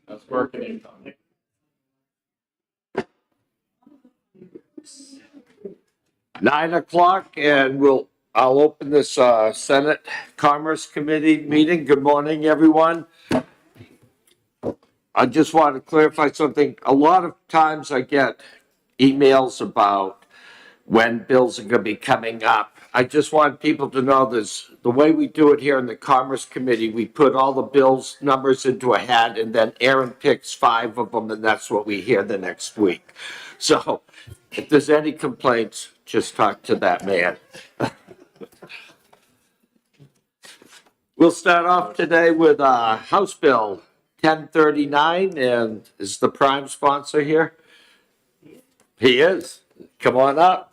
That's working income. Nine o'clock, and I'll open this Senate Commerce Committee meeting. Good morning, everyone. I just want to clarify something. A lot of times I get emails about when bills are going to be coming up. I just want people to know this, the way we do it here in the Commerce Committee, we put all the bills numbers into a hat, and then Aaron picks 5 of them, and that's what we hear the next week. So if there's any complaints, just talk to that man. We'll start off today with House Bill 1039, and is the prime sponsor here? He is. Come on up.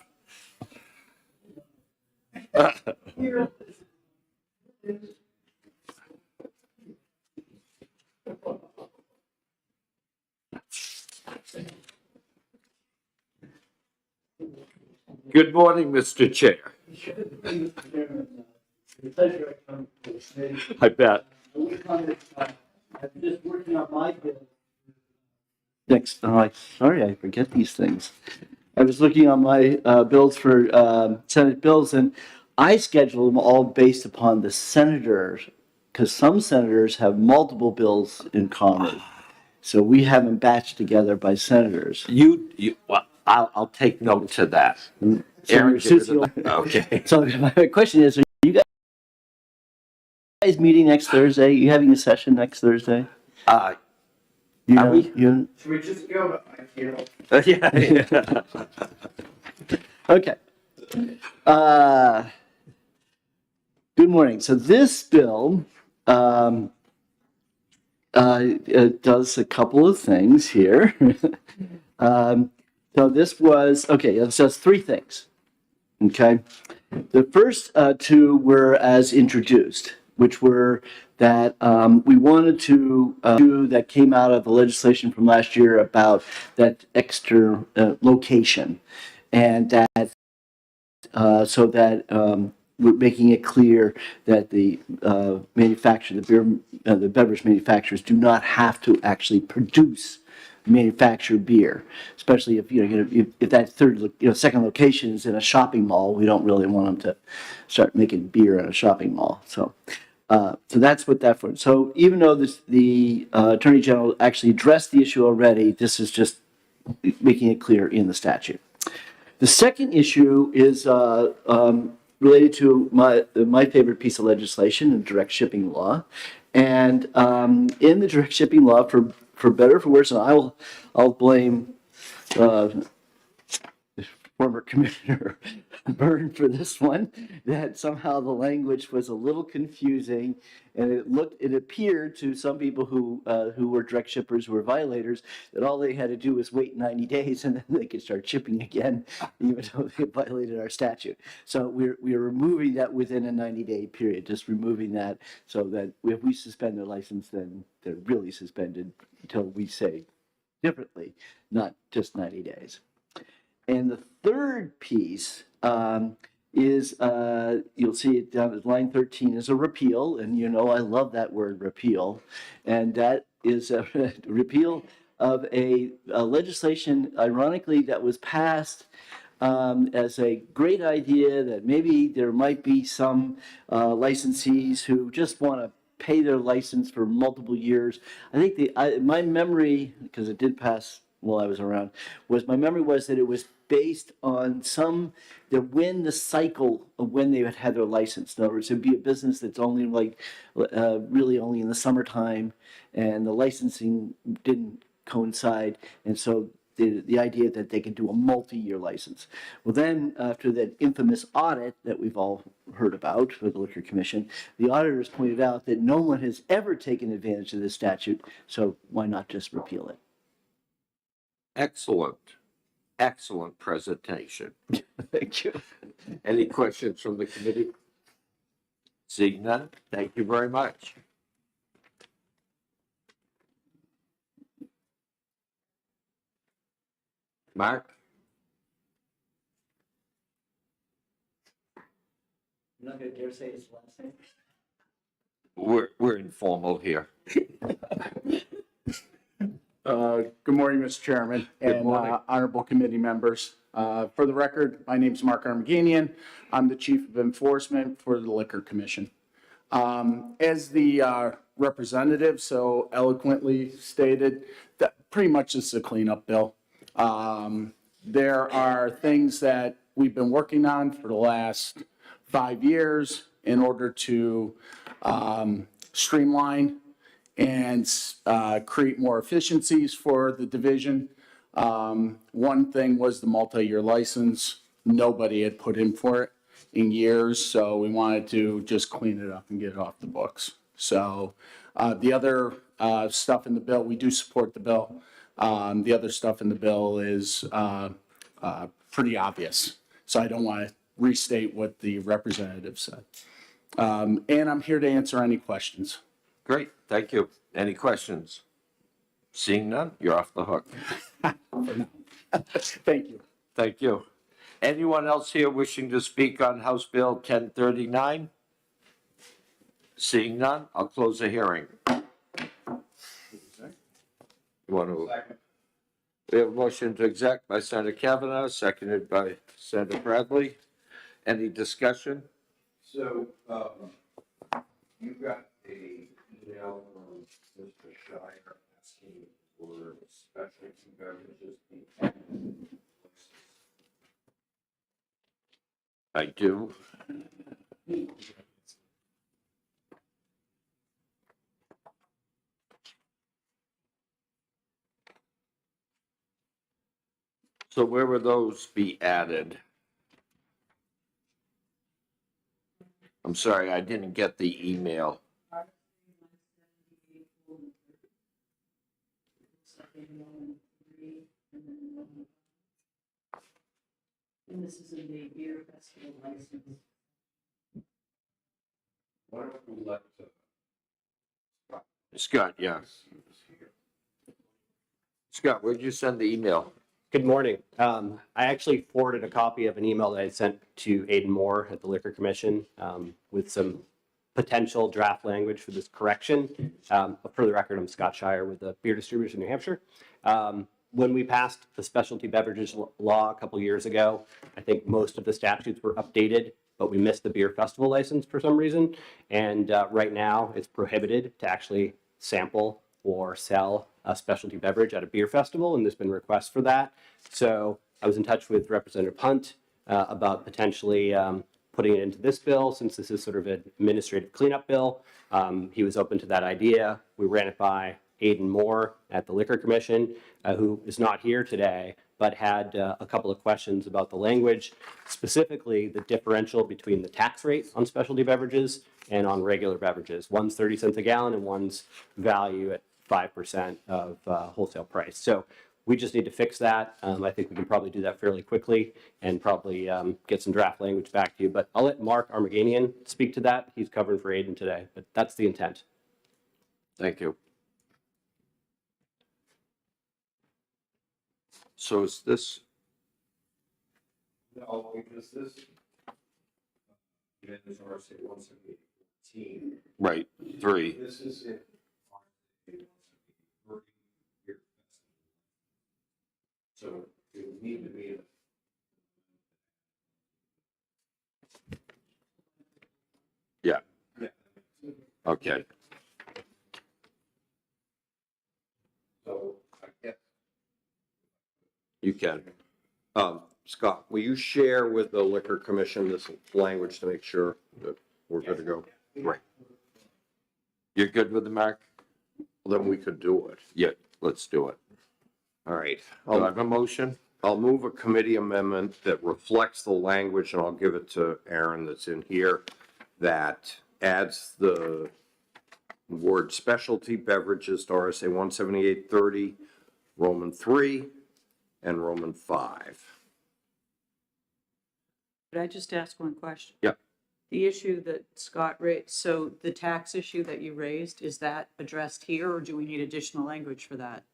Good morning, Mr. Chair. I bet. I'm just working on my bill. Next, sorry, I forget these things. I was looking on my bills for Senate bills, and I schedule them all based upon the senators, because some senators have multiple bills in common. So we have them batched together by senators. Well, I'll take note to that. Aaron, okay. So my question is, are you guys meeting next Thursday? Are you having a session next Thursday? Are we? Should we just go? Yeah. Okay. Good morning. So this bill it does a couple of things here. So this was, okay, it says 3 things. Okay. The first 2 were as introduced, which were that we wanted to do that came out of the legislation from last year about that extra location, and that so that we're making it clear that the the beverage manufacturers do not have to actually produce manufacture beer, especially if if that second location is in a shopping mall. We don't really want them to start making beer in a shopping mall. So that's what that for. So even though the Attorney General actually addressed the issue already, this is just making it clear in the statute. The second issue is related to my favorite piece of legislation, the direct shipping law. And in the direct shipping law, for better or for worse, and I'll blame former Commissioner Byrne for this one, that somehow the language was a little confusing, and it appeared to some people who were direct shippers, who were violators, that all they had to do was wait 90 days and then they could start shipping again, even though they violated our statute. So we're removing that within a 90-day period, just removing that, so that if we suspend their license, then they're really suspended until we say differently, not just 90 days. And the third piece is, you'll see it down at line 13, is a repeal. And I love that word, repeal. And that is a repeal of a legislation, ironically, that was passed as a great idea that maybe there might be some licensees who just want to pay their license for multiple years. I think my memory, because it did pass while I was around, my memory was that it was based on when the cycle of when they had their license. In other words, it would be a business that's only really only in the summertime, and the licensing didn't coincide, and so the idea that they could do a multi-year license. Well, then after that infamous audit that we've all heard about for the Liquor Commission, the auditors pointed out that no one has ever taken advantage of this statute, so why not just repeal it? Excellent presentation. Thank you. Any questions from the committee? Seeing none, thank you very much. Mark? You're not going to dare say his last name? We're informal here. Good morning, Mr. Chairman Good and morning. honorable committee members. For the record, my name is Mark Armaganian. I'm the Chief of Enforcement for the Liquor Commission. As the representative so eloquently stated, that pretty much this is a cleanup bill. There are things that we've been working on for the last 5 years in order to streamline and create more efficiencies for the division. One thing was the multi-year license. Nobody had put in for it in years, so we wanted to just clean it up and get it off the books. So the other stuff in the bill, we do support the bill. The other stuff in the bill is pretty obvious, so I don't want to restate what the representative said. And I'm here to answer any questions. Great, thank you. Any questions? Seeing none, you're off the hook. Thank you. Thank you. Anyone else here wishing to speak on House Bill 1039? Seeing none, I'll close the hearing. You want to? We have a motion to exec by Senator Kavanaugh, seconded by Senator Bradley. Any discussion? So, you got a email from Mr. Shire asking for specialty beverages to be added. I do. So where will those be added? I'm sorry, I didn't get the email. And this is in the beer festival license. Why don't we let, Scott, yeah. Scott, where'd you send the email? Good morning. I actually forwarded a copy of an email that I sent to Aiden Moore at the Liquor Commission with some potential draft language for this correction. For the record, I'm Scott Shire with the Beer Distributors in New Hampshire. When we passed the specialty beverages law a couple years ago, I think most of the statutes were updated, but we missed the beer festival license for some reason. And right now, it's prohibited to actually sample or sell a specialty beverage at a beer festival, and there's been requests for that. So I was in touch with Representative Hunt about potentially putting it into this bill, since this is sort of an administrative cleanup bill. He was open to that idea. We ran it by Aiden Moore at the Liquor Commission, who is not here today, but had a couple of questions about the language, specifically the differential between the tax rate on specialty beverages and on regular beverages. One's 30 cents a gallon and one's value at 5% of wholesale price. So we just need to fix that. I think we can probably do that fairly quickly and probably get some draft language back to you. But I'll let Mark Armaganian speak to that. He's covering for Aiden today, but that's the intent. Thank you. So is this, no, because this, again, is RSA 178.14. right, 3. This is in RSA 178.30 beer festival. So it would need to be Yeah, yeah. okay. So I guess You can. Scott, will you share with the Liquor Commission this language to make sure that we're good to go? Right. You're good with the Mark? Then we could do it. Yeah, let's do it. All right. Do I have a motion? I'll move a committee amendment that reflects the language, and I'll give it to Aaron that's in here, that adds the word specialty beverages to RSA 178.30, Roman 3, and Roman 5. Could I just ask one question? Yeah. The issue that Scott raised, so the tax issue that you raised, is that addressed here, or do we need additional language for that?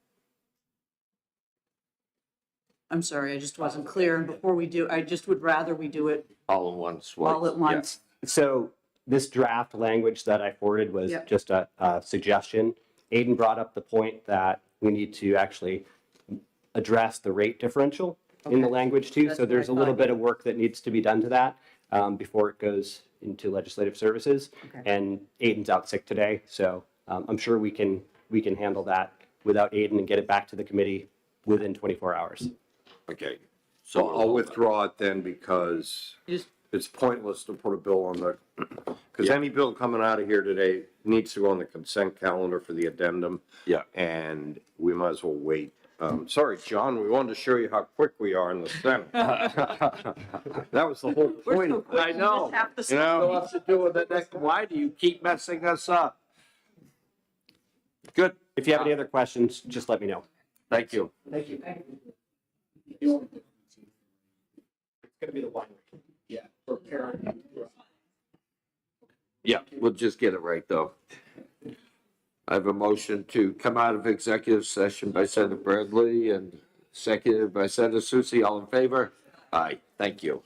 I'm sorry, I just wasn't clear, and before we do, I just would rather we do it All in one swipe. all at once. So this draft language that I forwarded was Yep. just a suggestion. Aiden brought up the point that we need to actually address the rate differential in the Okay. language too. That's So what there's I a little thought, bit yeah. of work that needs to be done to that before it goes into legislative services. Okay. And Aiden's out sick today, so I'm sure we can handle that without Aiden and get it back to the committee within 24 hours. Okay. So I'll withdraw it then because You just, it's pointless to put a bill on the, because Yeah. any bill coming out of here today needs to go on the consent calendar for the addendum. Yeah. And we might as well wait. Sorry, John, we wanted to show you how quick we are in the Senate. That was the whole we're point. so quick, I you know. missed half the You stuff. know? What to do with it next? Why do you keep messing us up? Good. If you have any other questions, just let me know. Thank you. Thank you. It's gonna be the one. Yeah, for parent. Yeah, we'll just get it right, though. I have a motion to come out of executive session by Senator Bradley and seconded by Senator Susie. All in favor? Aye, thank you.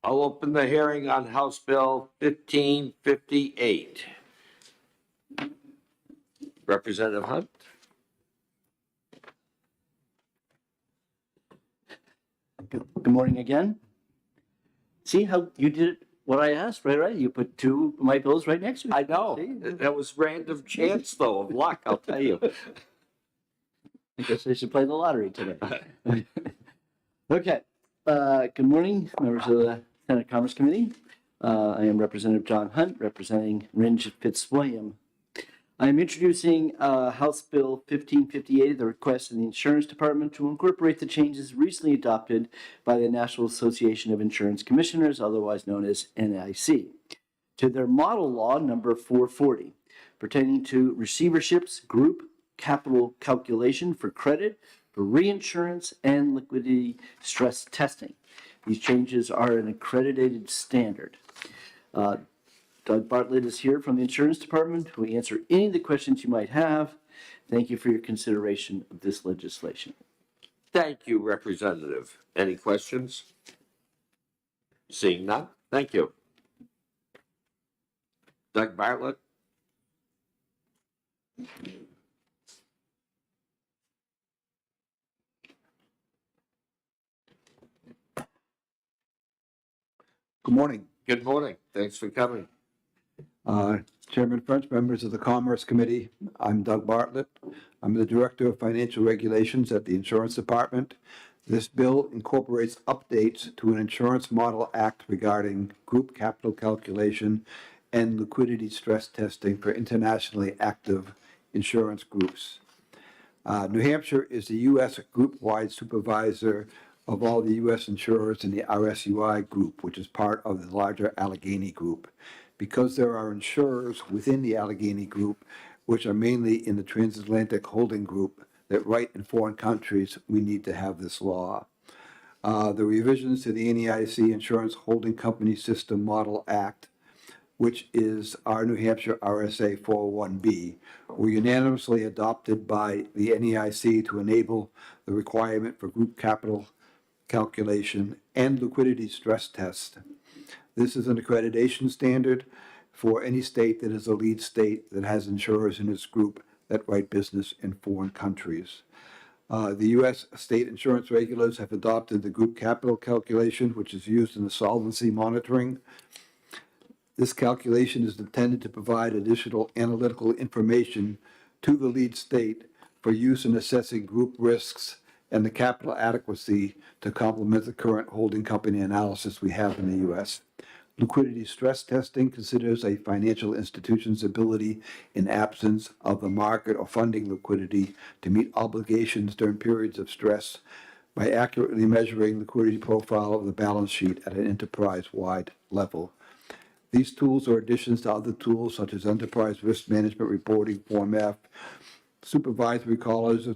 I'll open the hearing on House Bill 1558. Representative Hunt? Good morning again. See how you did what I asked, right? You put two of my bills right next to each I other. know. See? That was random chance, though, of luck, I'll tell you. I guess I should play the lottery today. Okay. Good morning, members of the Senate Commerce Committee. I am Representative John Hunt, representing Ringe Fitzwilliam. I am introducing House Bill 1558, the request of the Insurance Department to incorporate the changes recently adopted by the National Association of Insurance Commissioners, otherwise known as NAIC, to their model law number 440, pertaining to receiverships, group capital calculation for credit, for reinsurance, and liquidity stress testing. These changes are an accredited standard. Doug Bartlett is here from the Insurance Department, who will answer any of the questions you might have. Thank you for your consideration of this legislation. Thank you, Representative. Any questions? Seeing none, thank you. Doug Bartlett? Good morning. Good morning. Thanks for coming. Chairman French, members of the Commerce Committee, I'm Doug Bartlett. I'm the Director of Financial Regulations at the Insurance Department. This bill incorporates updates to an Insurance Model Act regarding group capital calculation and liquidity stress testing for internationally active insurance groups. New Hampshire is the U.S. group-wide supervisor of all the U.S. insurers in the RSUI group, which is part of the larger Allegheny Group. Because there are insurers within the Allegheny Group, which are mainly in the transatlantic holding group that write in foreign countries, we need to have this law. The revisions to the NAIC Insurance Holding Company System Model Act, which is our New Hampshire RSA 401B, were unanimously adopted by the NAIC to enable the requirement for group capital calculation and liquidity stress test. This is an accreditation standard for any state that is a lead state that has insurers in its group that write business in foreign countries. The U.S. state insurance regulators have adopted the group capital calculation, which is used in the solvency monitoring. This calculation is intended to provide additional analytical information to the lead state for use in assessing group risks and the capital adequacy to complement the current holding company analysis we have in the U.S. Liquidity stress testing considers a financial institution's ability in absence of the market or funding liquidity to meet obligations during periods of stress by accurately measuring liquidity profile of the balance sheet at an enterprise-wide level. These tools are additions to other tools such as Enterprise Risk Management Reporting, Form F, supervisory callers,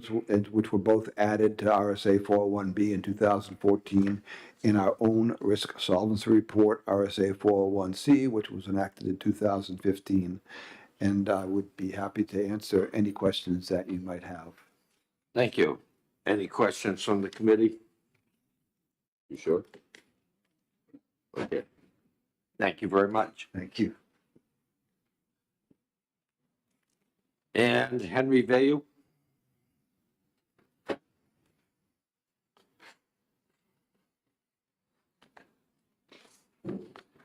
which were both added to RSA 401B in 2014, in our own risk solvency report, RSA 401C, which was enacted in 2015. And I would be happy to answer any questions that you might have. Thank you. Any questions from the committee? You sure? Okay. Thank you very much. Thank you. And Henry Vayu?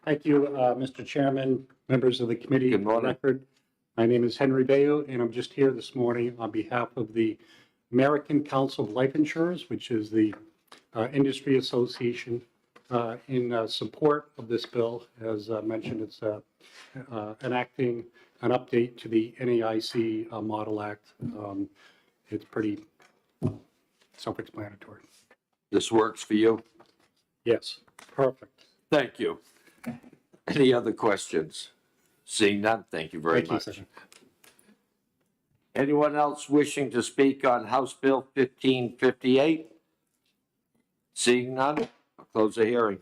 Thank you, Mr. Chairman, members of the committee. Good morning. Record. My name is Henry Bayo, and I'm just here this morning on behalf of the American Council of Life Insurers, which is the industry association, in support of this bill. As mentioned, it's enacting an update to the NAIC Model Act. It's pretty self-explanatory. This works for you? Yes, perfect. Thank you. Any other questions? Seeing none, thank you very Thank you, much. sir. Anyone else wishing to speak on House Bill 1558? Seeing none, I'll close the hearing.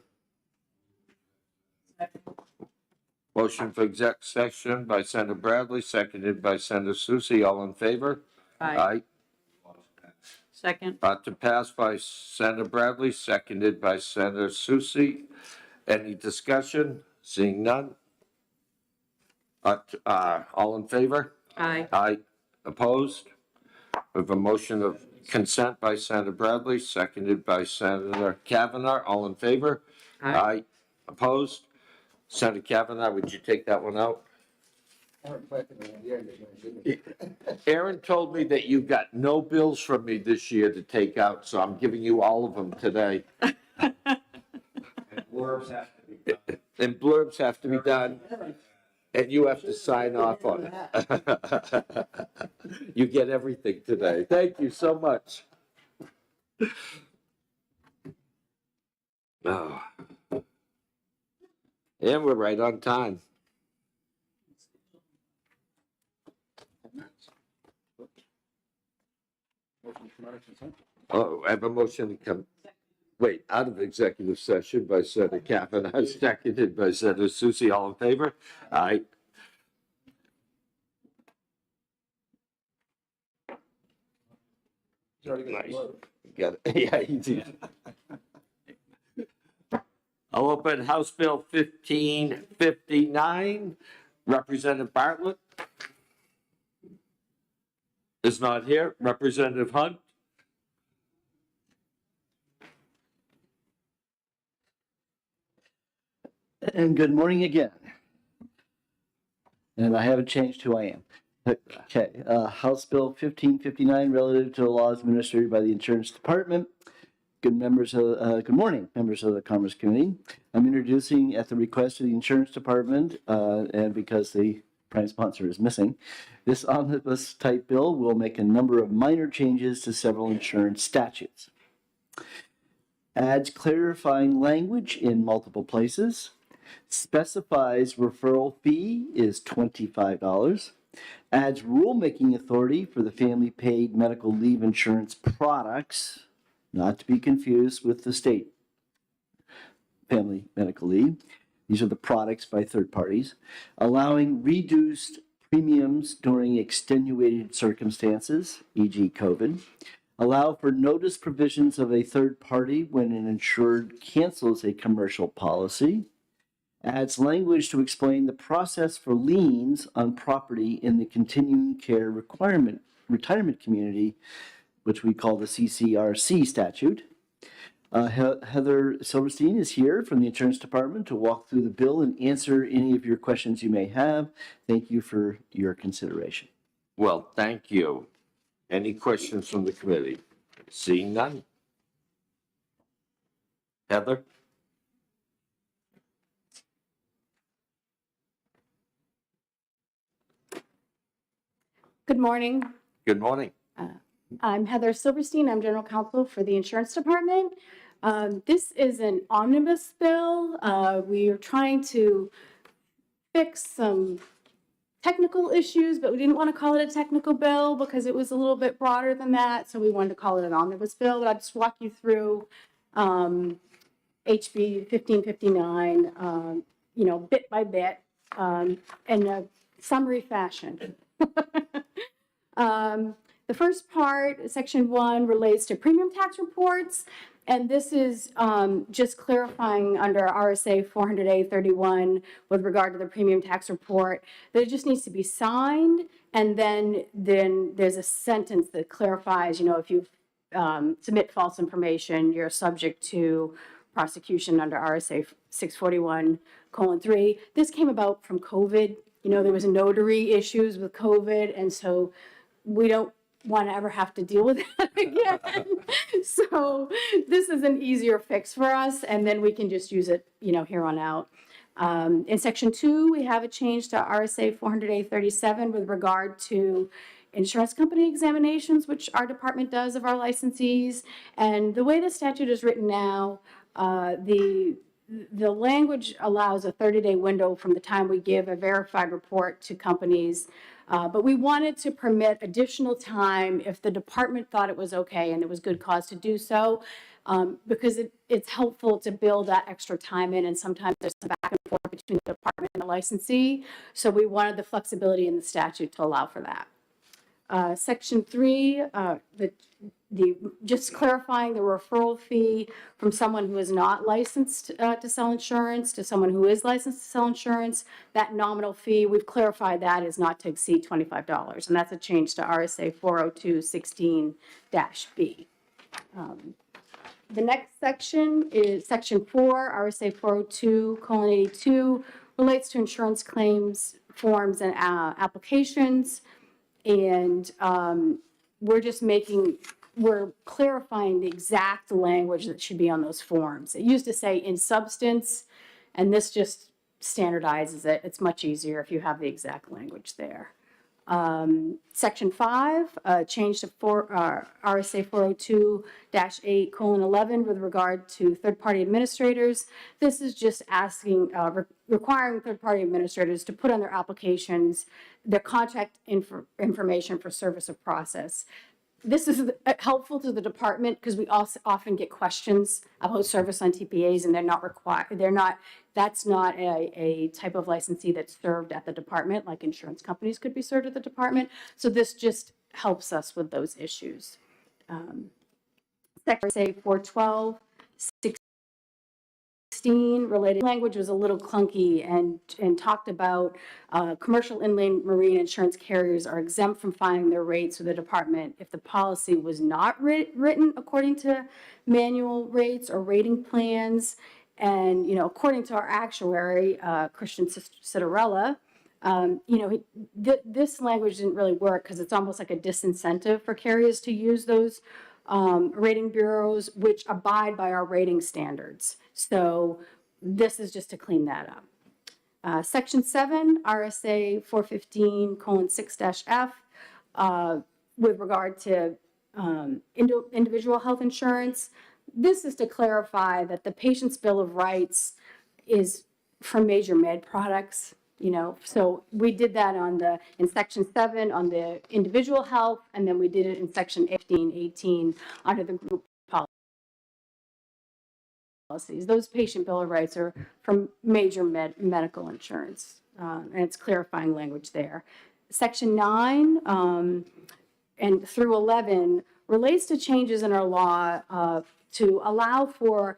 Motion for exec session by Senator Bradley, seconded by Senator Susie. All in favor? Aye. Second. To pass by Senator Bradley, seconded by Senator Susie. Any discussion? Seeing none? All in favor? Aye. Aye. Opposed? We have a motion of consent by Senator Bradley, seconded by Senator Kavanaugh. All in favor? Aye. Opposed? Senator Kavanaugh, would you take that one out? Aaron told me that you got no bills from me this year to take out, so I'm giving you all of them today. Blurbs have to be done. And blurbs have to be done, and you have to sign off on it. You get everything today. Thank you so much. Oh. And we're right on time. Oh, I have a motion to come, wait, out of executive session by Senator Kavanaugh, seconded by Senator Susie. All in favor? Aye. Nice. Got it. Yeah, you did. I'll open House Bill 1559. Representative Bartlett is not here. Representative Hunt? And good morning again. And I haven't changed who I am. Okay, House Bill 1559 relative to the laws administered by the Insurance Department. Good morning, members of the Commerce Committee. I'm introducing at the request of the Insurance Department, and because the prime sponsor is missing, this omnibus type bill will make a number of minor changes to several insurance statutes. Adds clarifying language in multiple places. Specifies referral fee is $25. Adds rulemaking authority for the family paid medical leave insurance products, not to be confused with the state family medical leave. These are the products by third parties, allowing reduced premiums during extenuated circumstances, e.g. COVID. Allow for notice provisions of a third party when an insured cancels a commercial policy. Adds language to explain the process for liens on property in the continuing care retirement community, which we call the CCRC statute. Heather Silverstein is here from the Insurance Department to walk through the bill and answer any of your questions you may have. Thank you for your consideration. Well, thank you. Any questions from the committee? Seeing none? Heather? Good morning. Good morning. I'm Heather Silverstein. I'm General Counsel for the Insurance Department. This is an omnibus bill. We are trying to fix some technical issues, but we didn't want to call it a technical bill because it was a little bit broader than that. So we wanted to call it an omnibus bill. But I'll just walk you through HB 1559, bit by bit, in a summary fashion. The first part, section 1, relates to premium tax reports. And this is just clarifying under RSA 400A31 with regard to the premium tax report that it just needs to be signed. And then there's a sentence that clarifies, if you submit false information, you're subject to prosecution under RSA 641:3. This came about from COVID. There was notary issues with COVID. And so we don't want to ever have to deal with that again. So this is an easier fix for us, and then we can just use it, here on out. In section 2, we have a change to RSA 400A37 with regard to insurance company examinations, which our department does of our licensees. And the way the statute is written now, the language allows a 30-day window from the time we give a verified report to companies. But we wanted to permit additional time if the department thought it was okay and it was good cause to do so, because it's helpful to build that extra time in, and sometimes there's some back and forth between the department and the licensee. So we wanted the flexibility in the statute to allow for that. Section 3, just clarifying the referral fee from someone who is not licensed to sell insurance to someone who is licensed to sell insurance. That nominal fee, we've clarified that is not to exceed $25, and that's a change to RSA 402:16-B. The next section is section 4, RSA 402:82, relates to insurance claims forms and applications. And we're clarifying the exact language that should be on those forms. It used to say in substance, and this just standardizes it. It's much easier if you have the exact language there. Section 5, change to RSA 402-8:11 with regard to third-party administrators. This is just asking, requiring third-party administrators to put on their applications their contact information for service of process. This is helpful to the department because we also often get questions about service on TPAs, and they're not required. That's not a type of licensee that's served at the department, like insurance companies could be served at the department. So this just helps us with those issues. Section 412:16 related language was a little clunky and talked about commercial inland marine insurance carriers are exempt from filing their rates with the department if the policy was not written according to manual rates or rating plans. And, according to our actuary, Christian Citarella, this language didn't really work because it's almost like a disincentive for carriers to use those rating bureaus, which abide by our rating standards. So this is just to clean that up. Section 7, RSA 415:6-F, with regard to individual health insurance. This is to clarify that the patient's bill of rights is for major med products. So we did that in section 7 on the individual health, and then we did it in section 1518 under the group policies. Those patient bill of rights are from major medical insurance, and it's clarifying language there. Section 9 and through 11 relates to changes in our law to allow for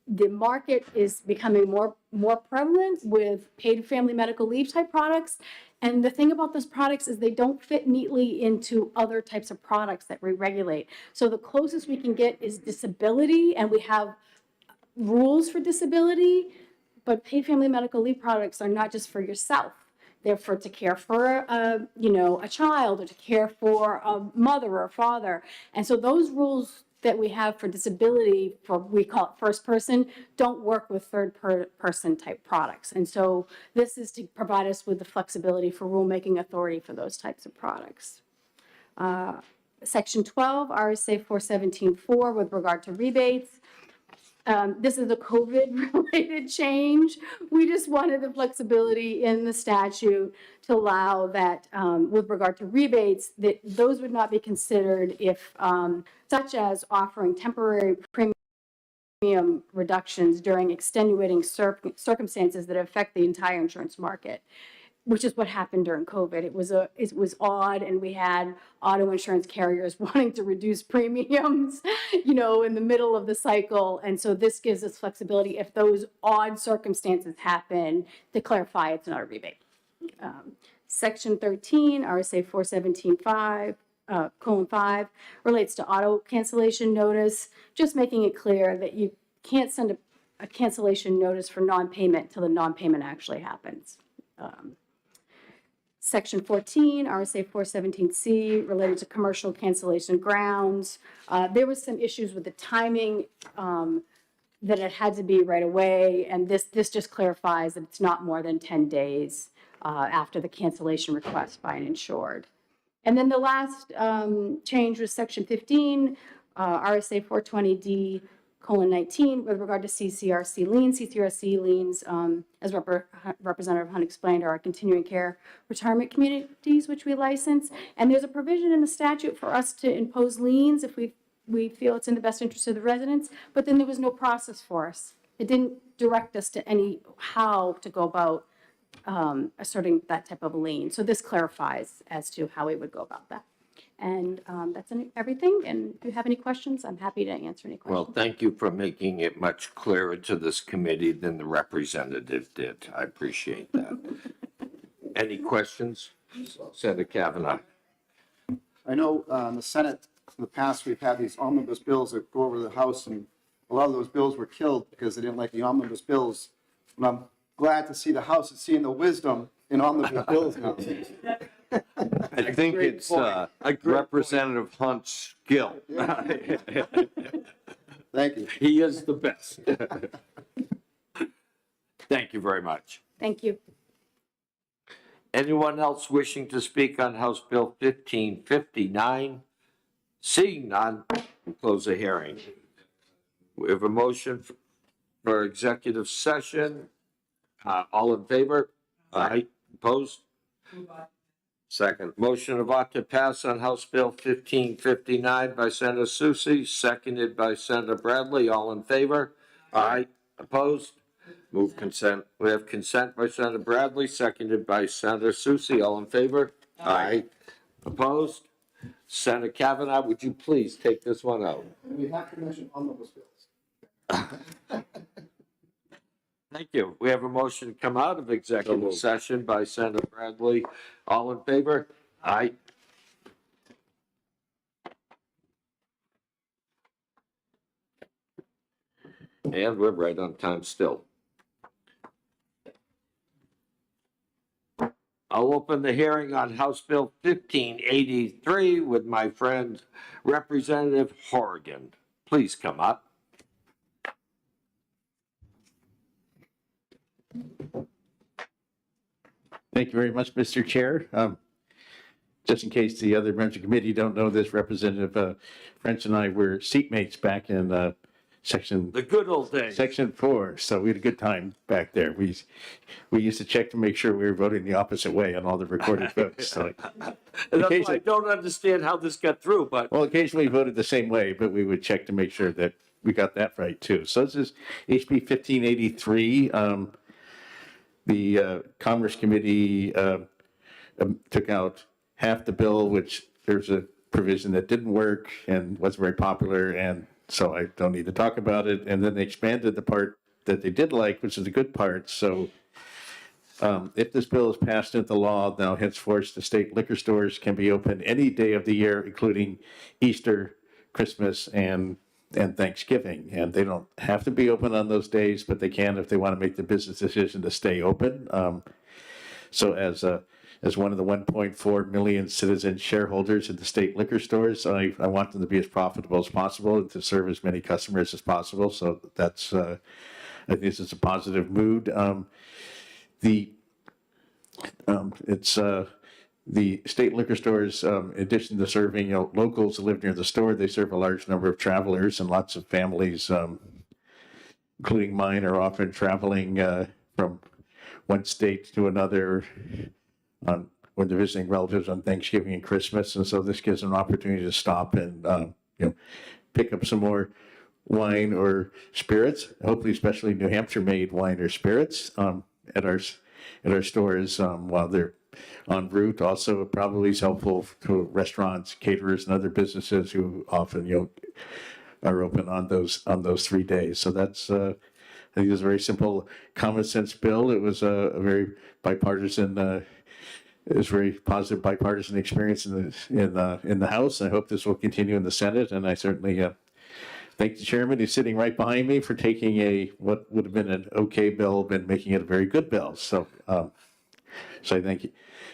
the market is becoming more prevalent with paid family medical leave type products. And the thing about those products is they don't fit neatly into other types of products that we regulate. So the closest we can get is disability, and we have rules for disability, but paid family medical leave products are not just for yourself. They're to care for a child, or to care for a mother or a father. And so those rules that we have for disability, we call it first person, don't work with third person type products. And so this is to provide us with the flexibility for rulemaking authority for those types of products. Section 12, RSA 417.4 with regard to rebates. This is a COVID-related change. We just wanted the flexibility in the statute to allow that, with regard to rebates, that those would not be considered if, such as offering temporary premium reductions during extenuating circumstances that affect the entire insurance market, which is what happened during COVID. It was odd, and we had auto insurance carriers wanting to reduce premiums, in the middle of the cycle. And so this gives us flexibility if those odd circumstances happen to clarify it's not a rebate. Section 13, RSA 417.5, colon 5, relates to auto cancellation notice, just making it clear that you can't send a cancellation notice for non-payment till the non-payment actually happens. Section 14, RSA 417C, related to commercial cancellation grounds. There was some issues with the timing, that it had to be right away, and this just clarifies that it's not more than 10 days after the cancellation request by an insured. And then the last change was Section 15, RSA 420D, colon 19, with regard to CCRC liens. CCRC liens, as Representative Hunt explained, are our continuing care retirement communities, which we license. And there's a provision in the statute for us to impose liens if we feel it's in the best interest of the residents, but then there was no process for us. It didn't direct us to how to go about asserting that type of a lien. So this clarifies as to how we would go about that. And that's everything. And if you have any questions, I'm happy to answer any questions. Well, thank you for making it much clearer to this committee than the representative did. I appreciate that. Any questions? Senator Kavanaugh. I know in the Senate, in the past, we've had these omnibus bills that go over the House, and a lot of those bills were killed because they didn't like the omnibus bills. And I'm glad to see the House is seeing the wisdom in omnibus bills now. I think it's Representative Hunt's skill. Thank you. He is the best. Thank you very much. Thank you. Anyone else wishing to speak on House Bill 1559? Seeing none, we'll close the hearing. We have a motion for executive session. All in favor? Aye. Opposed? Second. Motion of ought to pass on House Bill 1559 by Senator Susie, seconded by Senator Bradley. All in favor? Aye. Opposed? Move consent. We have consent by Senator Bradley, seconded by Senator Susie. All in favor? Aye. Opposed? Senator Kavanaugh, would you please take this one out? We have to mention omnibus bills. Thank you. We have a motion to come out of executive session by Senator Bradley. All in favor? Aye. And we're right on time still. I'll open the hearing on House Bill 1583 with my friend Representative Horrigan. Please come up. Thank you very much, Mr. Chair. Just in case the other members of the committee don't know this, Representative French and I were seatmates back in The good old days. Section 4, so we had a good time back there. We used to check to make sure we were voting the opposite way on all the recorded votes. So That's why I don't understand how this got through, but well, occasionally we voted the same way, but we would check to make sure that we got that right too. So this is HB 1583. The Commerce Committee took out half the bill, which there's a provision that didn't work and wasn't very popular, and so I don't need to talk about it. And then they expanded the part that they did like, which is the good part. So if this bill is passed into law, now henceforth the state liquor stores can be open any day of the year, including Easter, Christmas, and Thanksgiving. And they don't have to be open on those days, but they can if they want to make the business decision to stay open. So as one of the 1.4 million citizen shareholders in the state liquor stores, I want them to be as profitable as possible and to serve as many customers as possible. So that's, I think this is a positive mood. The state liquor stores, in addition to serving locals who live near the store, they serve a large number of travelers and lots of families including mine, are often traveling from one state to another when they're visiting relatives on Thanksgiving and Christmas. And so this gives them an opportunity to stop and, pick up some more wine or spirits, hopefully especially New Hampshire-made wine or spirits at our stores while they're en route. Also, probably is helpful to restaurants, caterers, and other businesses who often are open on those 3 days. So that's I think it's a very simple, common sense bill. It was a very bipartisan. It was very positive bipartisan experience in the House. I hope this will continue in the Senate, and I certainly thank the chairman who's sitting right behind me for taking what would have been an okay bill and making it a very good bill. So, so I thank you.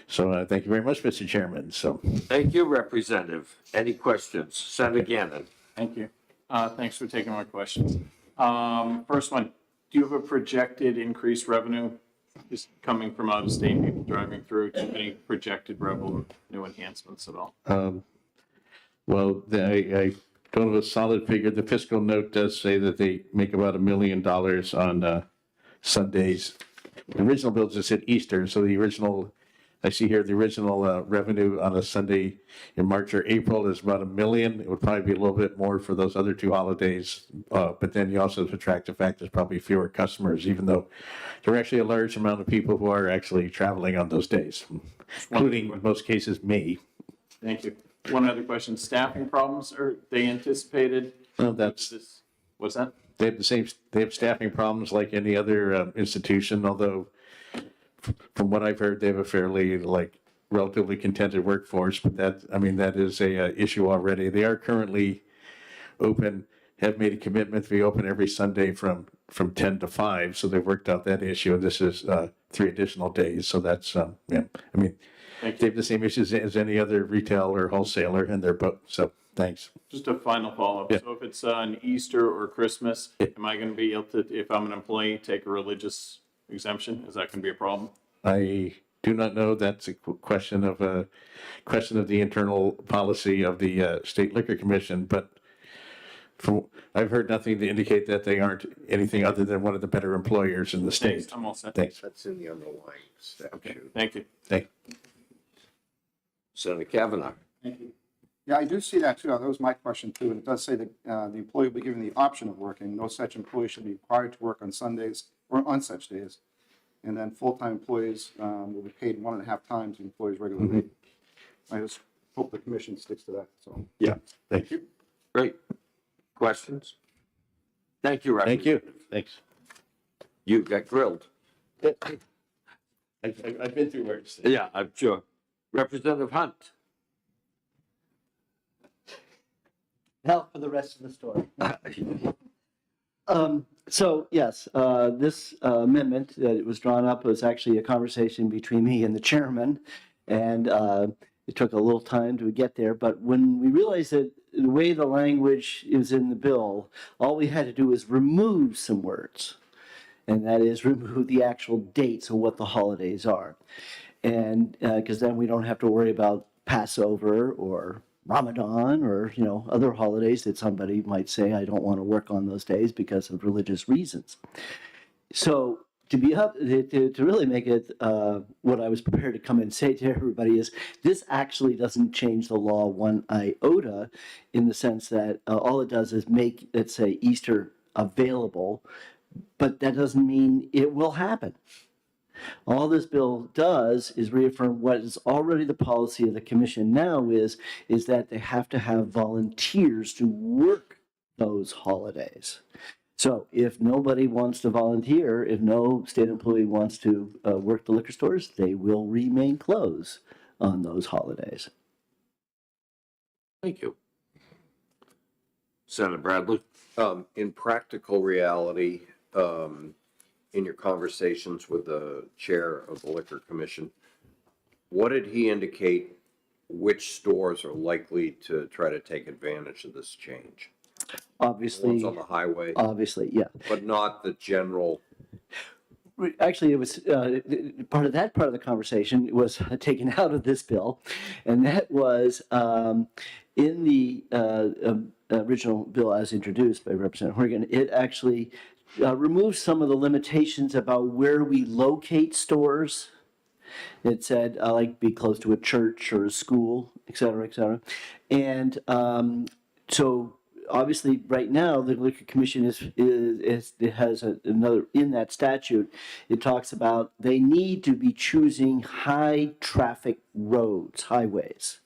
So thank you very much, Mr. Chairman. So Thank you, Representative. Any questions? Senator Gannon. Thank you. Thanks for taking my questions. First one, do you have a projected increased revenue just coming from out of state people driving through? Do you have any projected revenue enhancements at all? well, I don't have a solid figure. The fiscal note does say that they make about $1 million on Sundays. The original bill just said Easter, so the original, I see here, the original revenue on a Sunday in March or April is about $1 million. It would probably be a little bit more for those other 2 holidays, but then you also subtract the fact there's probably fewer customers, even though there are actually a large amount of people who are actually traveling on those days, including in most cases me. Thank you. One other question, staffing problems, are they anticipated? Well, that's, What's that? they have staffing problems like any other institution, although from what I've heard, they have a fairly relatively contented workforce, but that is a issue already. They are currently open, have made a commitment to be open every Sunday from 10 to 5, so they've worked out that issue, and this is 3 additional days, so that's, they have the same issues as any other retail or wholesaler, and they're both, so thanks. Just a final follow-up. Yeah. So if it's on Easter or Christmas, am I going to be able to, if I'm an employee, take a religious exemption? Is that going to be a problem? I do not know. That's a question of the internal policy of the State Liquor Commission, but I've heard nothing to indicate that they aren't anything other than one of the better employers in the state. Thanks. I'm all set. Thanks. That's in the underlying statute. Thank you. Senator Kavanaugh. Thank you. Yeah, I do see that too. That was my question too. And it does say that the employee will be given the option of working. No such employee should be required to work on Sundays or on such days. And then full-time employees will be paid 1.5 times the employee's regular rate. I just hope the commission sticks to that, so. Yeah, thank you. Great. Questions? Thank you, Thank you. Representative. Thanks. You got grilled. I've been through worse. Yeah, I'm sure. Representative Hunt. Now for the rest of the story. So yes, this amendment that was drawn up was actually a conversation between me and the chairman, and it took a little time to get there. But when we realized that the way the language is in the bill, all we had to do was remove some words, and that is remove the actual dates of what the holidays are, and because then we don't have to worry about Passover or Ramadan or other holidays that somebody might say I don't want to work on those days because of religious reasons. So to really make it what I was prepared to come and say to everybody is this actually doesn't change the law one iota, in the sense that all it does is make, let's say, Easter available, but that doesn't mean it will happen. All this bill does is reaffirm what is already the policy of the commission now is that they have to have volunteers to work those holidays. So if nobody wants to volunteer, if no state employee wants to work the liquor stores, they will remain closed on those holidays. Thank you. Senator Bradley. In practical reality, in your conversations with the chair of the Liquor Commission, what did he indicate which stores are likely to try to take advantage of this change? Obviously, Ones on the highway, obviously, yeah. but not the general. Actually, it was part of the conversation was taken out of this bill, and that was in the original bill as introduced by Representative Horgan. It actually removed some of the limitations about where we locate stores. It said, like, be close to a church or a school, et cetera, et cetera. And so obviously, right now, the Liquor Commission it has another, in that statute, it talks about they need to be choosing high-traffic roads, highways.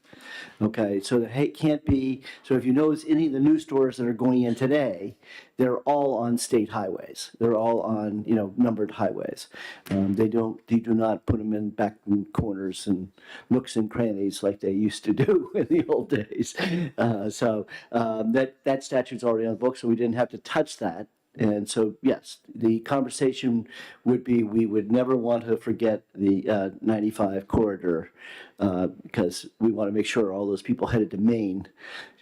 Okay, so it can't be, so if you notice any of the new stores that are going in today, they're all on state highways. They're all on, numbered highways. They do not put them in back in corners and nooks and crannies like they used to do in the old days. That statute's already on the book, so we didn't have to touch that. And so, yes, the conversation would be, we would never want to forget the 95 corridor, because we want to make sure all those people headed to Maine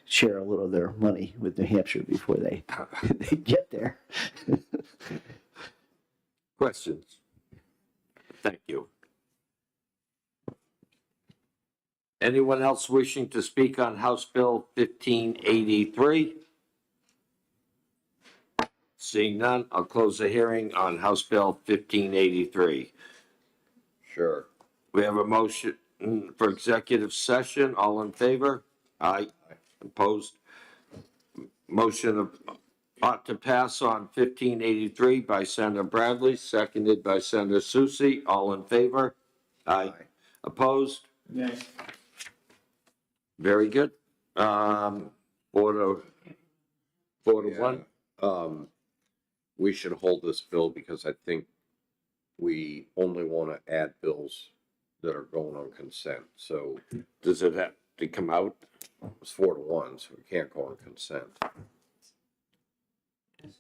share a little of their money with New Hampshire before they get there. Questions? Thank you. Anyone else wishing to speak on House Bill 1583? Seeing none, I'll close the hearing on House Bill 1583. Sure. We have a motion for executive session. All in favor? Aye. Opposed? Motion ought to pass on 1583 by Senator Bradley, seconded by Senator Susie. All in favor? Aye. Opposed? Nay. Very good. 4-1. We should hold this bill because I think we only want to add bills that are going on consent. So Does it have to come out? it's 4-1, so we can't go on consent.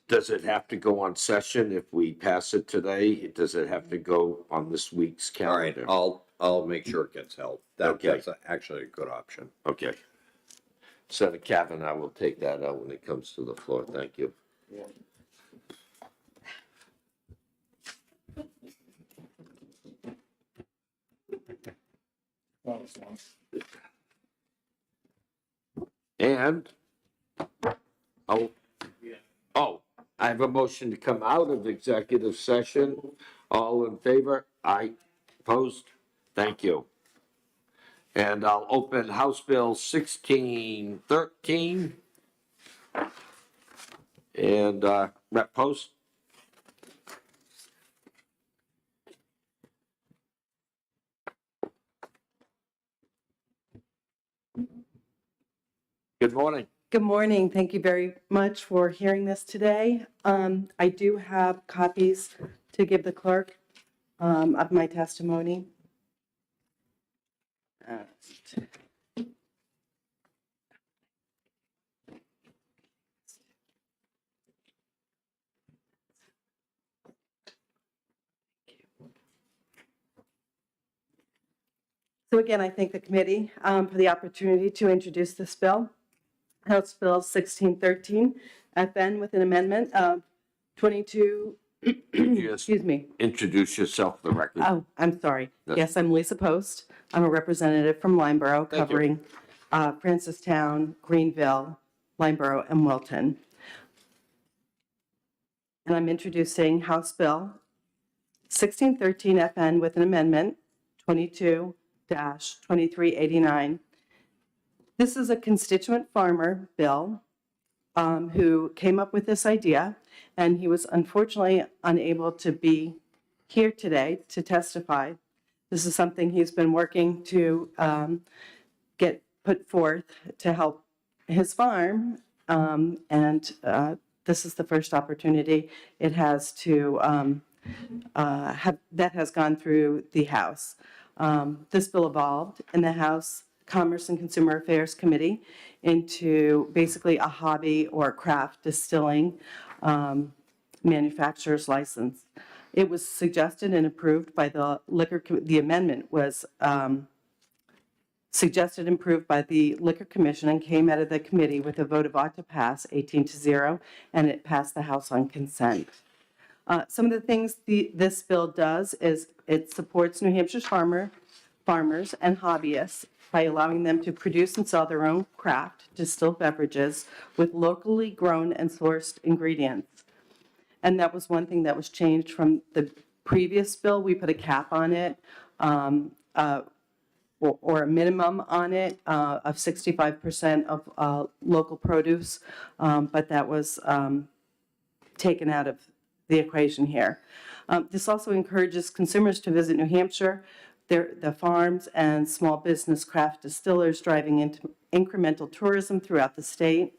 Does it have to go on session if we pass it today? Does it have to go on this week's All right, calendar? I'll make sure it gets held. Okay. That's actually a good option. Okay. Senator Kavanaugh will take that out when it comes to the floor. Thank you. And, I have a motion to come out of executive session. All in favor? Aye. Opposed? Thank you. And I'll open House Bill 1613. And, Rep. Post? Good morning. Good morning. Thank you very much for hearing this today. I do have copies to give the clerk of my testimony. So again, I thank the committee for the opportunity to introduce this bill. House Bill 1613, FN with an amendment of 22, excuse me. Introduce yourself for the record. Oh, I'm sorry. Yes, I'm Lisa Post. I'm a representative from Lineborough, Thank you. covering Francistown, Greenville, Lineborough, and Wilton. And I'm introducing House Bill 1613 FN with an amendment 22-2389. This is a constituent farmer bill who came up with this idea, and he was unfortunately unable to be here today to testify. This is something he's been working to get put forth to help his farm, and this is the first opportunity it has to that has gone through the House. This bill evolved in the House Commerce and Consumer Affairs Committee into basically a hobby or craft distilling manufacturer's license. It was suggested and approved by the the amendment was suggested and approved by the Liquor Commission and came out of the committee with a vote of ought to pass 18-0, and it passed the House on consent. Some of the things this bill does is it supports New Hampshire's farmers and hobbyists by allowing them to produce and sell their own craft distilled beverages with locally grown and sourced ingredients. And that was one thing that was changed from the previous bill. We put a cap on it, or a minimum on it of 65% of local produce, but that was taken out of the equation here. This also encourages consumers to visit New Hampshire, the farms and small business craft distillers, driving into incremental tourism throughout the state.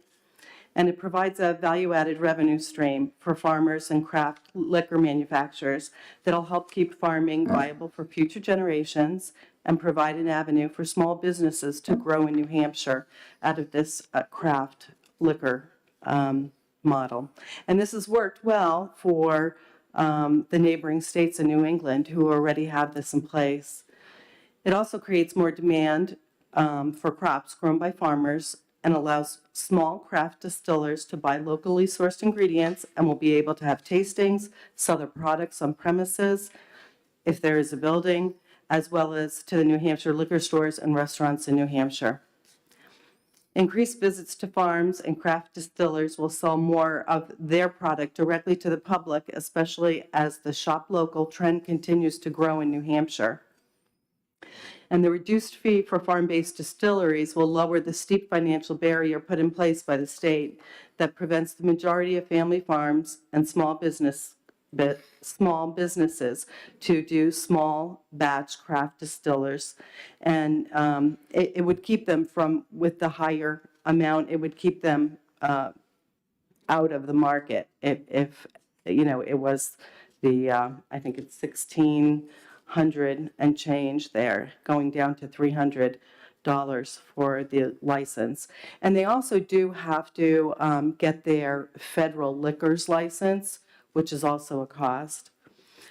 And it provides a value-added revenue stream for farmers and craft liquor manufacturers that'll help keep farming viable for future generations and provide an avenue for small businesses to grow in New Hampshire out of this craft liquor model. And this has worked well for the neighboring states in New England who already have this in place. It also creates more demand for crops grown by farmers and allows small craft distillers to buy locally sourced ingredients and will be able to have tastings, sell their products on premises if there is a building, as well as to the New Hampshire liquor stores and restaurants in New Hampshire. Increased visits to farms and craft distillers will sell more of their product directly to the public, especially as the shop local trend continues to grow in New Hampshire. And the reduced fee for farm-based distilleries will lower the steep financial barrier put in place by the state that prevents the majority of family farms and small businesses to do small batch craft distillers. And it would keep them from, with the higher amount, it would keep them out of the market if you know, it was the, I think it's 1,600 and change there, going down to $300 for the license. And they also do have to get their federal liquors license, which is also a cost.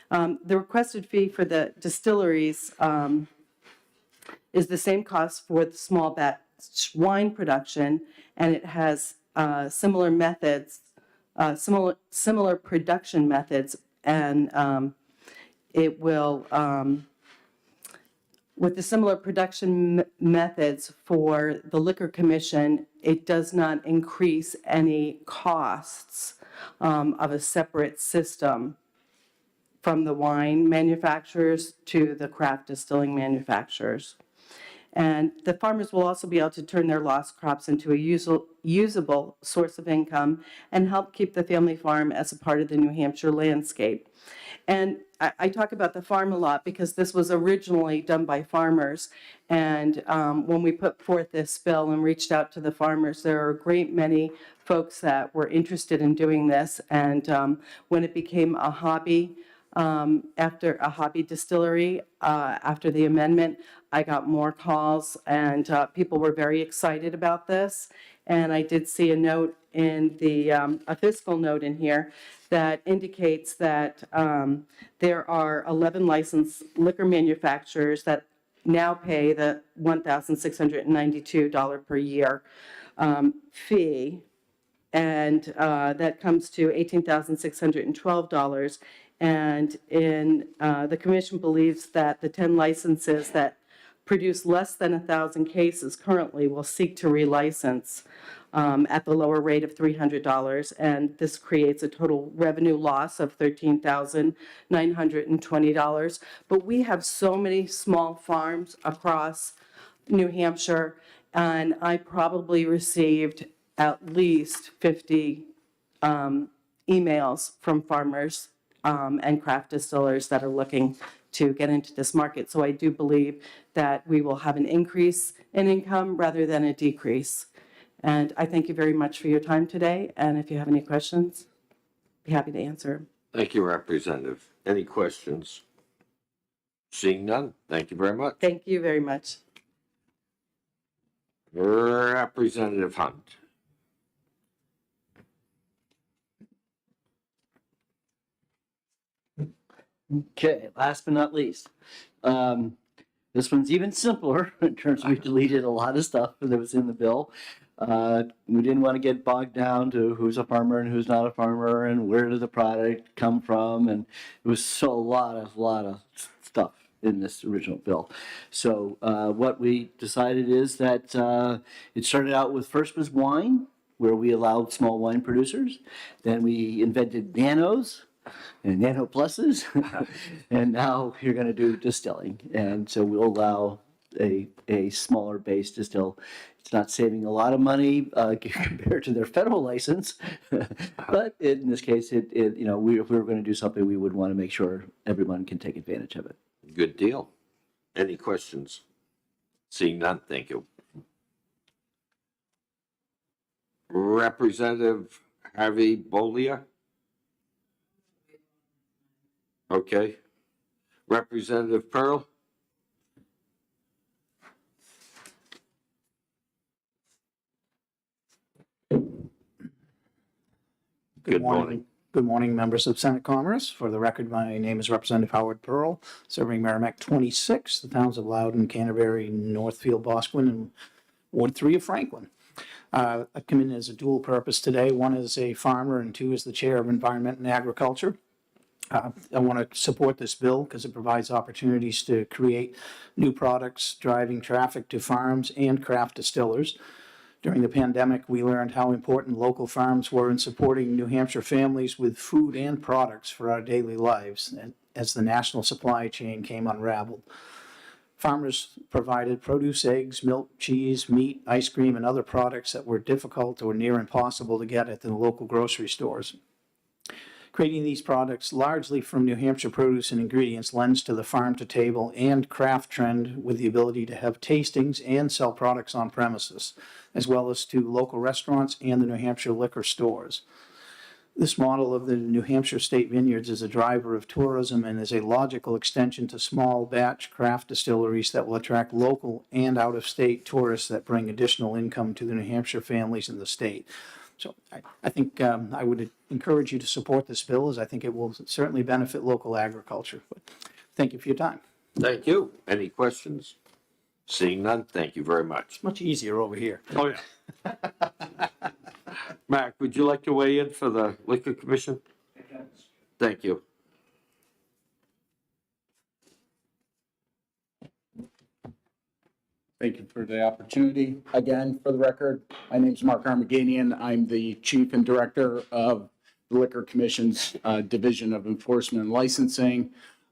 The requested fee for the distilleries is the same cost for the small batch wine production, and it has similar methods, similar production methods, and it will, with the similar production methods for the Liquor Commission, it does not increase any costs of a separate system from the wine manufacturers to the craft distilling manufacturers. And the farmers will also be able to turn their lost crops into a usable source of income and help keep the family farm as a part of the New Hampshire landscape. And I talk about the farm a lot because this was originally done by farmers. And when we put forth this bill and reached out to the farmers, there are a great many folks that were interested in doing this. And when it became a hobby, after a hobby distillery, after the amendment, I got more calls, and people were very excited about this. And I did see a note in the, a fiscal note in here that indicates that there are 11 licensed liquor manufacturers that now pay the $1,692 per year fee, and that comes to $18,612. And in the commission believes that the 10 licenses that produce less than 1,000 cases currently will seek to relicense at the lower rate of $300, and this creates a total revenue loss of $13,920. But we have so many small farms across New Hampshire, and I probably received at least 50 emails from farmers and craft distillers that are looking to get into this market. So I do believe that we will have an increase in income rather than a decrease. And I thank you very much for your time today. And if you have any questions, I'd be happy to answer. Thank you, Representative. Any questions? Seeing none, thank you very much. Thank you very much. Representative Hunt. Okay, last but not least, this one's even simpler in terms of we deleted a lot of stuff that was in the bill. We didn't want to get bogged down to who's a farmer and who's not a farmer and where did the product come from, and it was so a lot of stuff in this original bill. So what we decided is that it started out with, first was wine, where we allowed small wine producers. Then we invented nanos and nano pluses, and now you're going to do distilling. And so we'll allow a smaller base distill. It's not saving a lot of money compared to their federal license, but in this case, if we were going to do something, we would want to make sure everyone can take advantage of it. Good deal. Any questions? Seeing none, thank you. Representative Harvey Bolia? Okay. Representative Pearl? Good morning. Good morning, members of Senate Commerce. For the record, my name is Representative Howard Pearl, serving Merrimack 26, the towns of Loudon, Canterbury, Northfield, Bosquen, and Ward 3 of Franklin. I've come in as a dual purpose today. One is a farmer and two is the chair of Environment and Agriculture. I want to support this bill because it provides opportunities to create new products, driving traffic to farms and craft distillers. During the pandemic, we learned how important local farms were in supporting New Hampshire families with food and products for our daily lives as the national supply chain came unraveled. Farmers provided produce, eggs, milk, cheese, meat, ice cream, and other products that were difficult or near impossible to get at the local grocery stores. Creating these products largely from New Hampshire produce and ingredients lends to the farm-to-table and craft trend with the ability to have tastings and sell products on premises, as well as to local restaurants and the New Hampshire liquor stores. This model of the New Hampshire State Vineyards is a driver of tourism and is a logical extension to small batch craft distilleries that will attract local and out-of-state tourists that bring additional income to the New Hampshire families in the state. So I think I would encourage you to support this bill, as I think it will certainly benefit local agriculture. But thank you for your time. Thank you. Any questions? Seeing none, thank you very much. It's much easier over here. Oh, yeah. Mark, would you like to weigh in for the Liquor Commission? Thank you. Thank you for the opportunity. Again, for the record, my name is Mark Armaganian. I'm the Chief and Director of the Liquor Commission's Division of Enforcement and Licensing.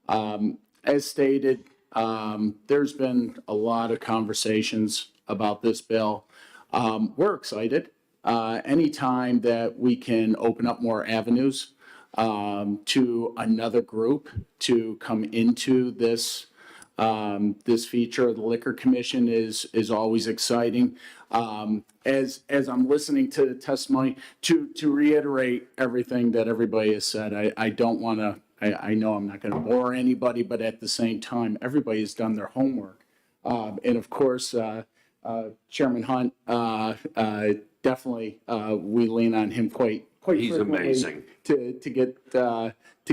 As stated, there's been a lot of conversations about this bill. We're excited. Anytime that we can open up more avenues to another group to come into this this feature of the Liquor Commission is always exciting. As I'm listening to the testimony, to reiterate everything that everybody has said, I don't want to, I know I'm not going to bore anybody, but at the same time, everybody has done their homework. And of course, Chairman Hunt, definitely, we lean on him quite He's frequently amazing. to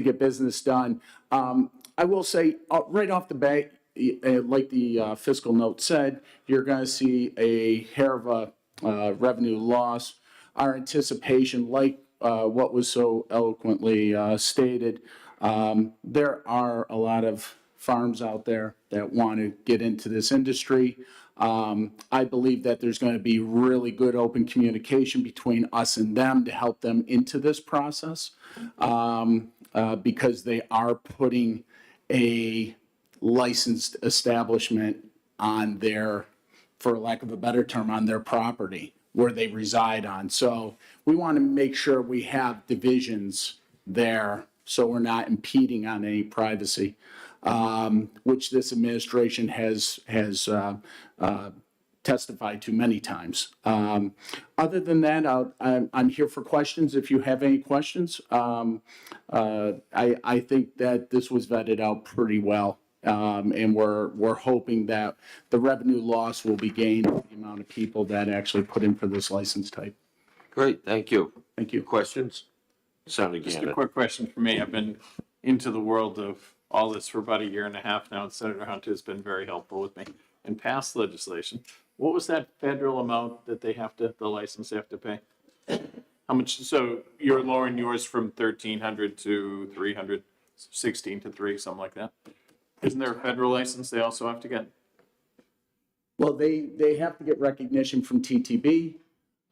get business done. I will say right off the bat, like the fiscal note said, you're going to see a hair of a revenue loss. Our anticipation, like what was so eloquently stated, there are a lot of farms out there that want to get into this industry. I believe that there's going to be really good open communication between us and them to help them into this process, because they are putting a licensed establishment on their, for lack of a better term, on their property where they reside on. So we want to make sure we have divisions there so we're not impeding on any privacy, which this administration has testified to many times. Other than that, I'm here for questions if you have any questions. I think that this was vetted out pretty well, and we're hoping that the revenue loss will be gained with the amount of people that actually put in for this license type. Great, thank you. Thank you. Questions? Senator Just a Gannon. quick question for me. I've been into the world of all this for about a year and a half now, and Senator Hunter has been very helpful with me and passed legislation. What was that federal amount that they have to, the license they have to pay? How much, so you're lowering yours from 1,300 to 300, 16 to 3, something like that? Isn't there a federal license they also have to get? Well, they have to get recognition from TTB.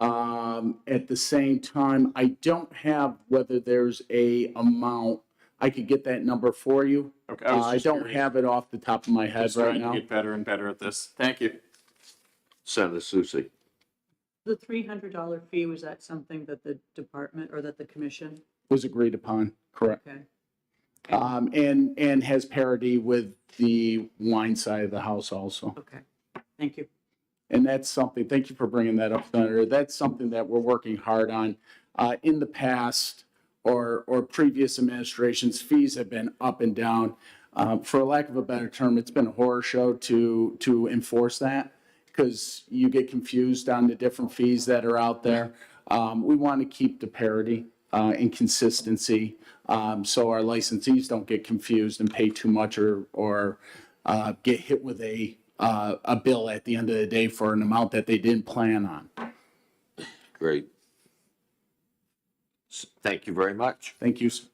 At the same time, I don't have whether there's a amount. I could get that number for you. Okay, I was I just don't curious. have it off the top of my head Just right trying to now. get better and better at this. Thank you. Senator Susie. The $300 fee, was that something that the department or that the commission? Was agreed upon, correct. Okay. And has parity with the wine side of the house also. Okay. Thank you. And that's something, thank you for bringing that up, Senator. That's something that we're working hard on. In the past or previous administrations, fees have been up and down. For lack of a better term, it's been a horror show to enforce that because you get confused on the different fees that are out there. We want to keep the parity and consistency so our licensees don't get confused and pay too much or get hit with a bill at the end of the day for an amount that they didn't plan on. Great. Thank you very much. Thank you. Sir.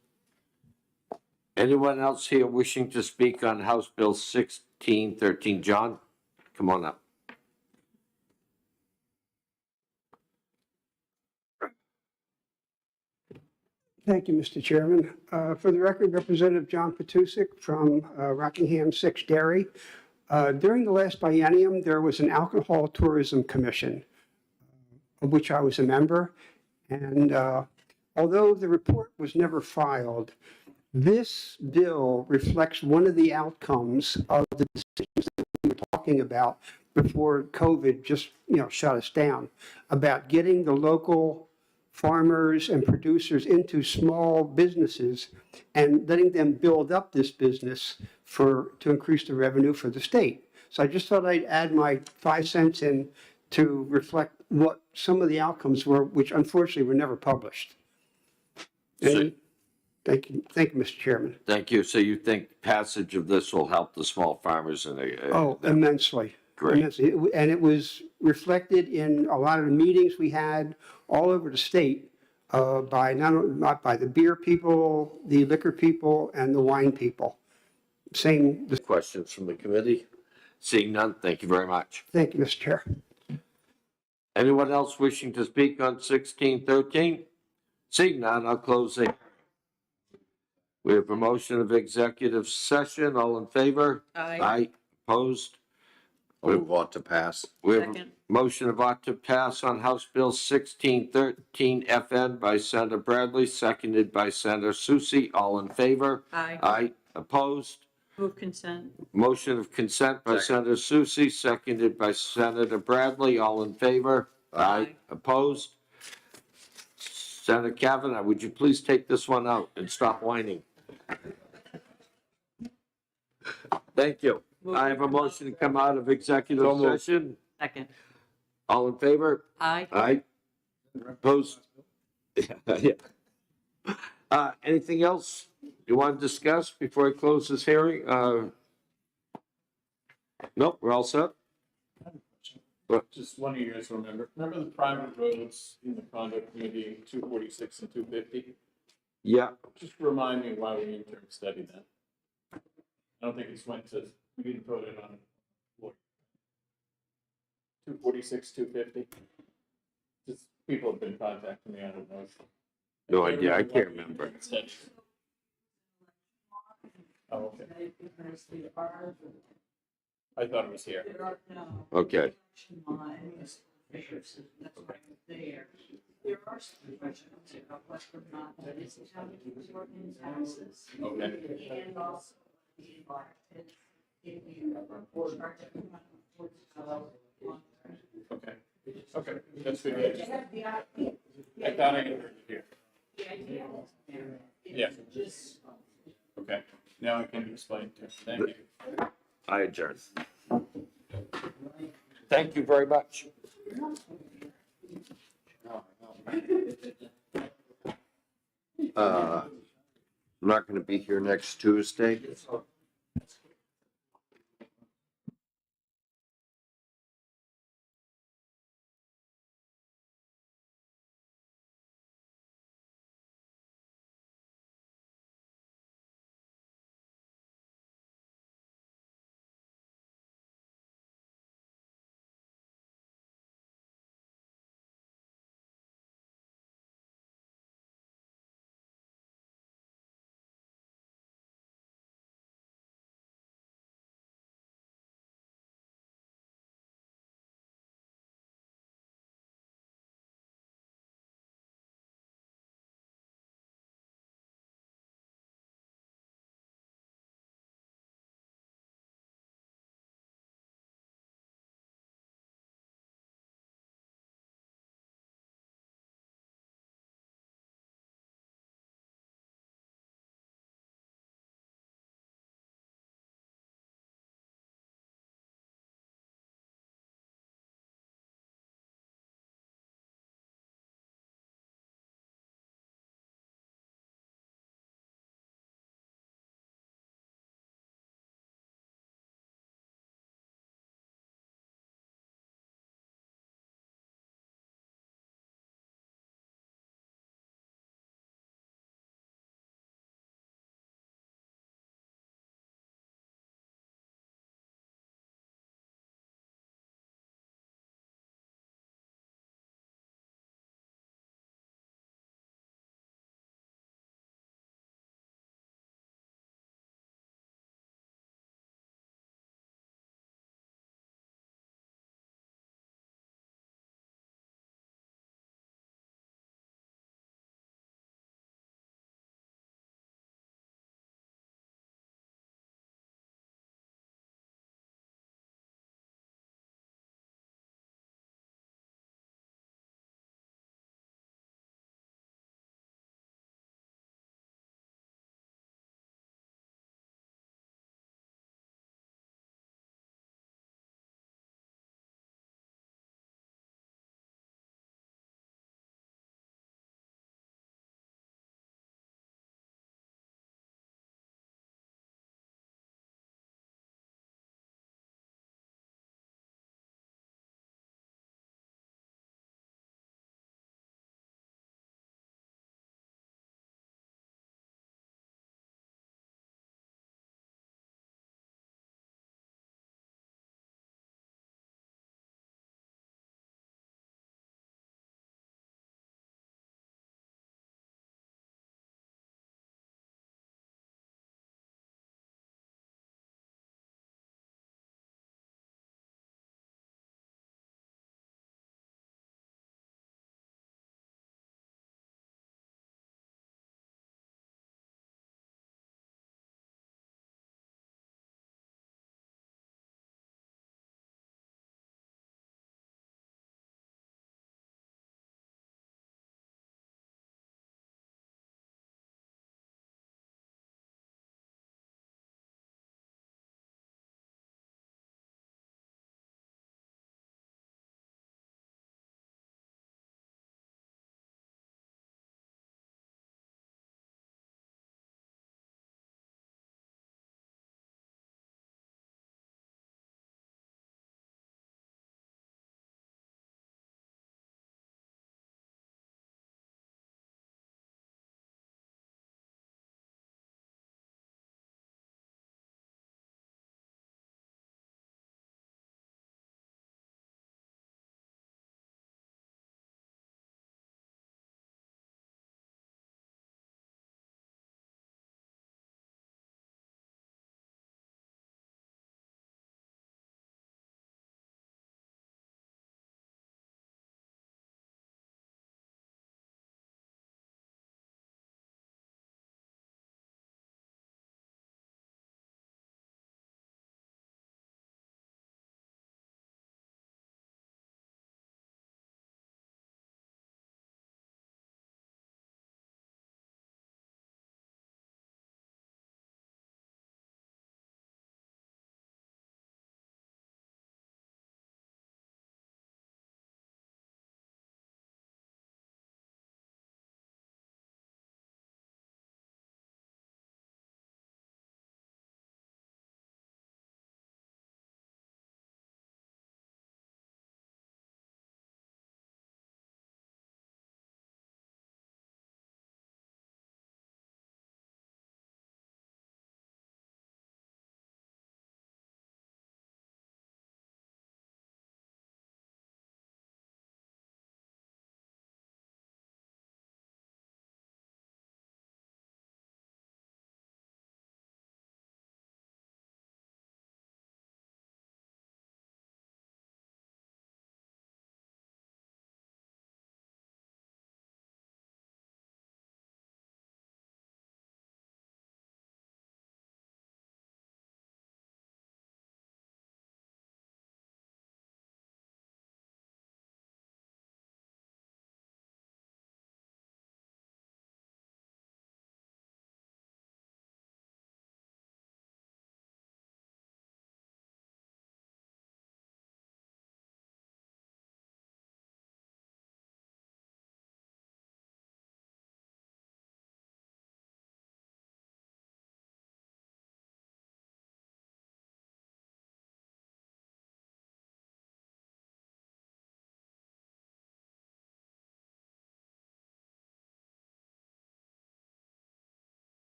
Anyone else here wishing to speak on House Bill 1613? John, come on up. Thank you, Mr. Chairman. For the record, Representative John Patusik from Rockingham 6 Dairy. During the last biennium, there was an Alcohol Tourism Commission, of which I was a member. And although the report was never filed, this bill reflects one of the outcomes of the decisions that we were talking about before COVID just, shut us down, about getting the local farmers and producers into small businesses and letting them build up this business to increase the revenue for the state. So I just thought I'd add my 5 cents in to reflect what some of the outcomes were, which unfortunately were never published. And thank you, Mr. Chairman. Thank you. So you think passage of this will help the small farmers and Immensely. Great. Immensely. And it was reflected in a lot of the meetings we had all over the state by not by the beer people, the liquor people, and the wine people. Same. Questions from the committee? Seeing none, thank you very much. Thank you, Mr. Chair. Anyone else wishing to speak on 1613? Seeing none, I'll close it. We have a motion of executive session. All in favor? Aye. Aye. Opposed? I'll move on to pass. We have a Second. motion of ought to pass on House Bill 1613 FN by Senator Bradley, seconded by Senator Susie. All in favor? Aye. Aye. Opposed? Move consent. Motion of consent by Senator Susie, seconded by Senator Bradley. All in favor? Aye. Opposed? Senator Kavanaugh, would you please take this one out and stop whining? Thank you. I have a motion to come out of executive session. Second. All in favor? Aye. Aye. Opposed? Yeah. Anything else you want to discuss before I close this hearing? Nope, we're all set. Just one of you guys remember the private roads in the conduct committee, 246 and 250? Yeah. Just remind me why we need to study that. I don't think it's went to, we didn't vote it on. 246, 250? Just people have been contacting me, I don't know. No idea, I can't remember. Oh, okay. I thought it was here. Okay. There are some questions about whether or not that is accounted for in taxes. Okay. And also the environment. If you report our Okay. Okay, that's good. I thought I had heard it here. Yeah. Okay, now I can explain to you. Thank you. I adjourn. Thank you very much. I'm not going to be here next Tuesday.